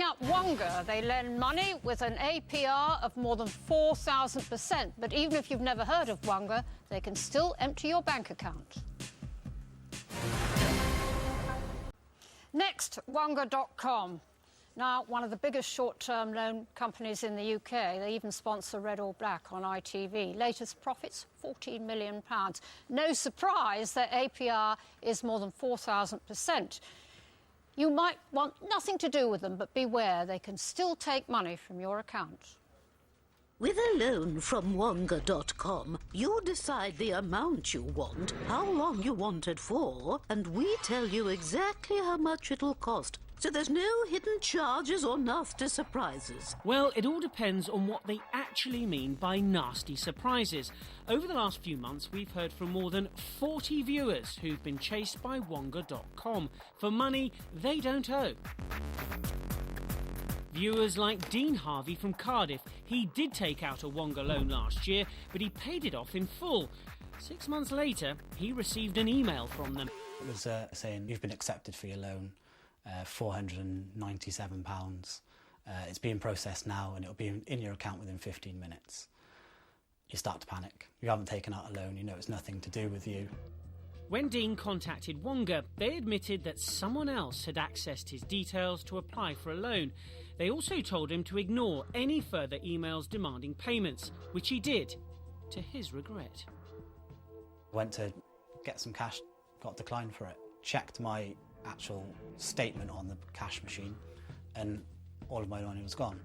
up Wonga, they lend money with an APR of more than 4,000%. But even if you've never heard of Wonga, they can still empty your bank account. Next, Wonga.com. Now, one of the biggest short-term loan companies in the UK. They even sponsor Red or Black on ITV. Latest profits, £14 million. No surprise their APR is more than 4,000%. You might want nothing to do with them, but beware, they can still take money from your account. With a loan from Wonga.com, you decide the amount you want, how long you want it for, and we tell you exactly how much it'll cost. So there's no hidden charges or nasty surprises. Well, it all depends on what they actually mean by nasty surprises. Over the last few months, we've heard from more than 40 viewers who've been chased by Wonga.com for money they don't owe. Viewers like Dean Harvey from Cardiff. He did take out a Wonga loan last year, but he paid it off in full. 6 months later, he received an email from them. It was saying, you've been accepted for your loan, £497. It's being processed now and it'll be in your account within 15 minutes. You start to panic. You haven't taken out a loan, you know it's nothing to do with you. When Dean contacted Wonga, they admitted that someone else had accessed his details to apply for a loan. They also told him to ignore any further emails demanding payments, which he did, to his regret. Went to get some cash, got declined for it. Checked my actual statement on the cash machine and all of my money was gone.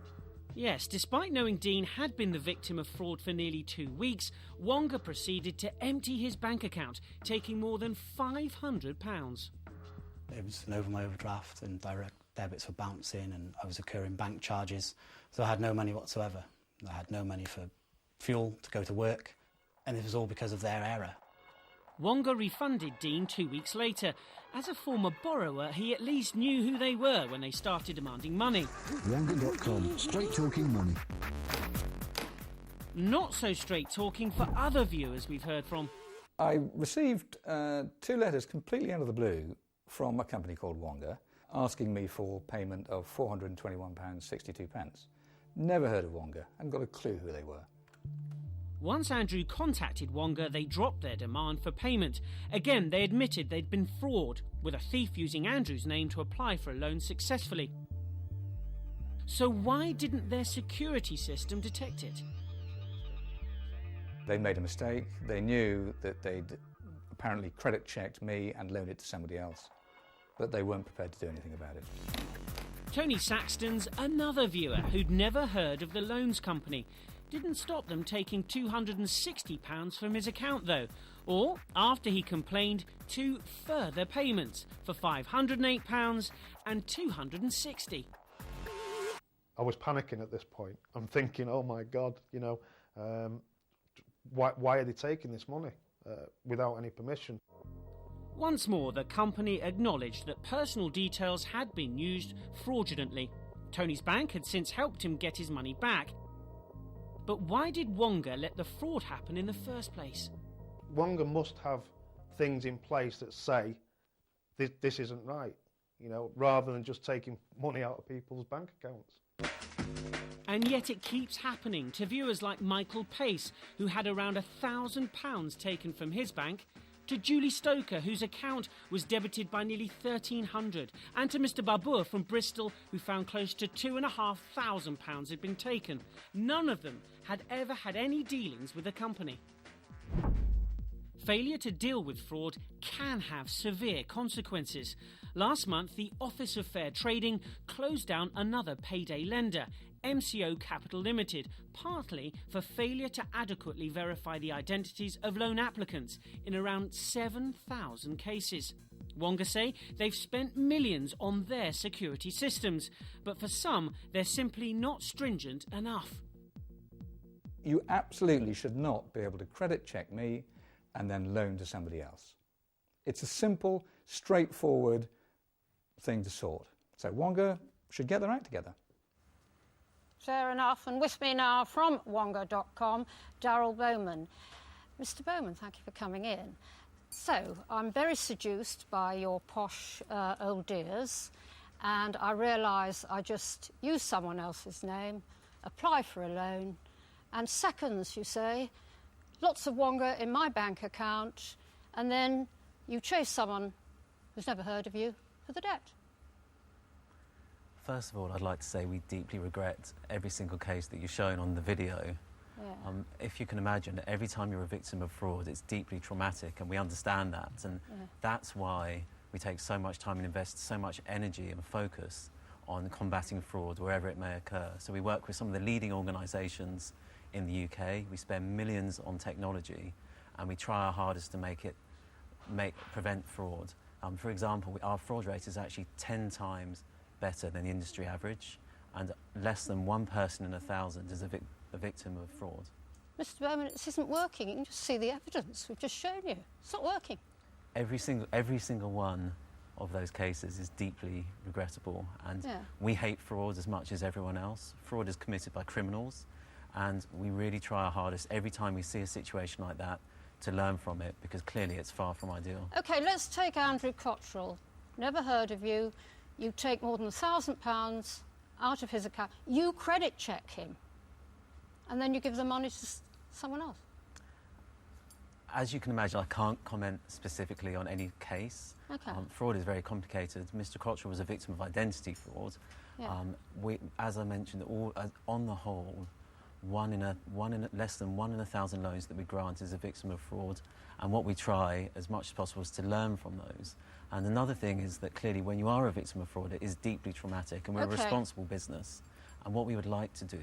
Yes, despite knowing Dean had been the victim of fraud for nearly 2 weeks, Wonga proceeded to empty his bank account, taking more than £500. It was over my overdraft and direct debits were bouncing and I was incurring bank charges. So I had no money whatsoever. I had no money for fuel to go to work and it was all because of their error. Wonga refunded Dean 2 weeks later. As a former borrower, he at least knew who they were when they started demanding money. Wonga.com, straight talking money. Not so straight talking for other viewers we've heard from. I received 2 letters completely out of the blue from a company called Wonga asking me for payment of £421.62. Never heard of Wonga and got a clue who they were. Once Andrew contacted Wonga, they dropped their demand for payment. Again, they admitted they'd been fraud, with a thief using Andrew's name to apply for a loan successfully. So why didn't their security system detect it? They made a mistake. They knew that they'd apparently credit checked me and loaned it to somebody else, but they weren't prepared to do anything about it. Tony Saxton's another viewer who'd never heard of the loans company. Didn't stop them taking £260 from his account, though. Or, after he complained, 2 further payments for £508 and £260. I was panicking at this point. I'm thinking, oh my God, you know, why are they taking this money without any permission? Once more, the company acknowledged that personal details had been used fraudulently. Tony's bank had since helped him get his money back. But why did Wonga let the fraud happen in the first place? Wonga must have things in place that say this isn't right, you know, rather than just taking money out of people's bank accounts. And yet it keeps happening to viewers like Michael Pace, who had around £1,000 taken from his bank, to Julie Stoker, whose account was debited by nearly £1,300, and to Mr Babur from Bristol, who found close to £2,500 had been taken. None of them had ever had any dealings with the company. Failure to deal with fraud can have severe consequences. Last month, the Office of Fair Trading closed down another payday lender, MCO Capital Limited, partly for failure to adequately verify the identities of loan applicants in around 7,000 cases. Wonga say they've spent millions on their security systems, but for some, they're simply not stringent enough. You absolutely should not be able to credit check me and then loan to somebody else. It's a simple, straightforward thing to sort. So Wonga should get their act together. Fair enough. And with me now from Wonga.com, Daryl Bowman. Mr Bowman, thank you for coming in. So, I'm very seduced by your posh old dears, and I realise I just use someone else's name, apply for a loan, and seconds, you say, lots of Wonga in my bank account, and then you chase someone who's never heard of you for the debt. First of all, I'd like to say we deeply regret every single case that you've shown on the video. Yeah. If you can imagine, every time you're a victim of fraud, it's deeply traumatic, and we understand that. And that's why we take so much time and invest so much energy and focus on combating fraud wherever it may occur. So we work with some of the leading organisations in the UK. We spend millions on technology, and we try our hardest to prevent fraud. For example, our fraud rate is actually 10 times better than the industry average, and less than 1 person in 1,000 is a victim of fraud. Mr. Bowman, this isn't working. You can just see the evidence we've just shown you. It's not working. Every single one of those cases is deeply regrettable, and we hate fraud as much as everyone else. Fraud is committed by criminals, and we really try our hardest every time we see a situation like that to learn from it, because clearly it's far from ideal. OK, let's take Andrew Cottrell. Never heard of you. You take more than £1,000 out of his account. You credit check him, and then you give the money to someone else. As you can imagine, I can't comment specifically on any case. Okay. Fraud is very complicated. Mr. Cottrell was a victim of identity fraud. Yeah. As I mentioned, on the whole, less than 1 in 1,000 loans that we grant is a victim of fraud, and what we try as much as possible is to learn from those. And another thing is that clearly when you are a victim of fraud, it is deeply traumatic, and we're a responsible business. And what we would like to do...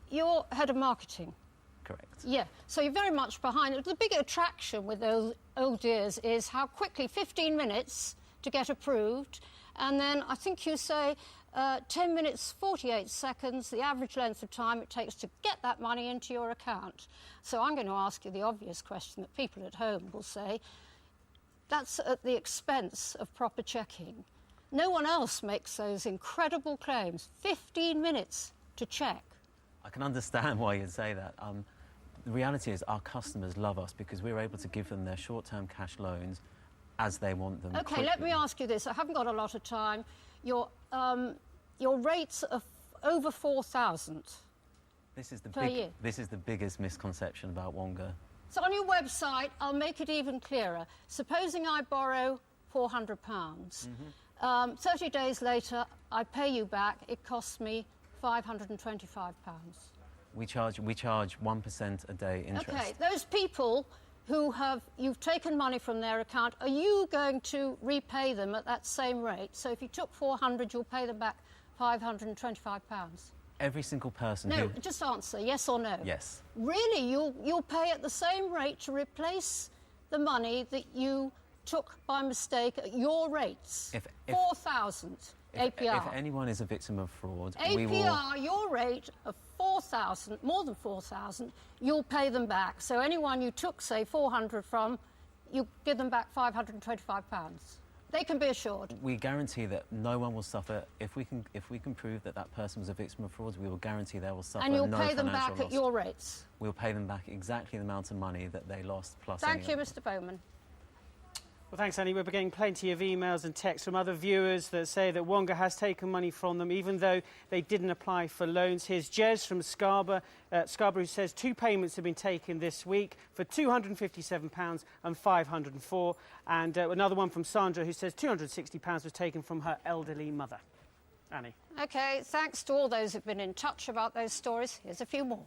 You're head of marketing. Correct. Yeah, so you're very much behind it. The big attraction with those old dears is how quickly, 15 minutes to get approved, and then I think you say 10 minutes, 48 seconds, the average length of time it takes to get that money into your account. So I'm going to ask you the obvious question that people at home will say, that's at the expense of proper checking. No one else makes those incredible claims. 15 minutes to check. I can understand why you'd say that. The reality is our customers love us because we're able to give them their short-term cash loans as they want them. OK, let me ask you this. I haven't got a lot of time. Your rates are over 4,000 per year. This is the biggest misconception about Wonga. So on your website, I'll make it even clearer. Supposing I borrow £400, 30 days later, I pay you back. It costs me £525. We charge 1% a day interest. OK, those people who you've taken money from their account, are you going to repay them at that same rate? So if you took 400, you'll pay them back £525. Every single person No, just answer, yes or no. Yes. Really, you'll pay at the same rate to replace the money that you took by mistake at your rates? 4,000 APR. If anyone is a victim of fraud, we will... APR, your rate of 4,000, more than 4,000, you'll pay them back. So anyone you took, say, 400 from, you give them back £525. They can be assured. We guarantee that no one will suffer. If we can prove that that person was a victim of fraud, we will guarantee they will suffer no financial loss. And you'll pay them back at your rates? We'll pay them back exactly the amount of money that they lost plus Thank you, Mr. Bowman. Well, thanks, Annie. We're getting plenty of emails and texts from other viewers that say that Wonga has taken money from them, even though they didn't apply for loans. Here's Jez from Scarborough, who says 2 payments have been taken this week for £257 and £504. And another one from Sandra, who says £260 was taken from her elderly mother. Annie. OK, thanks to all those who've been in touch about those stories. Here's a few more.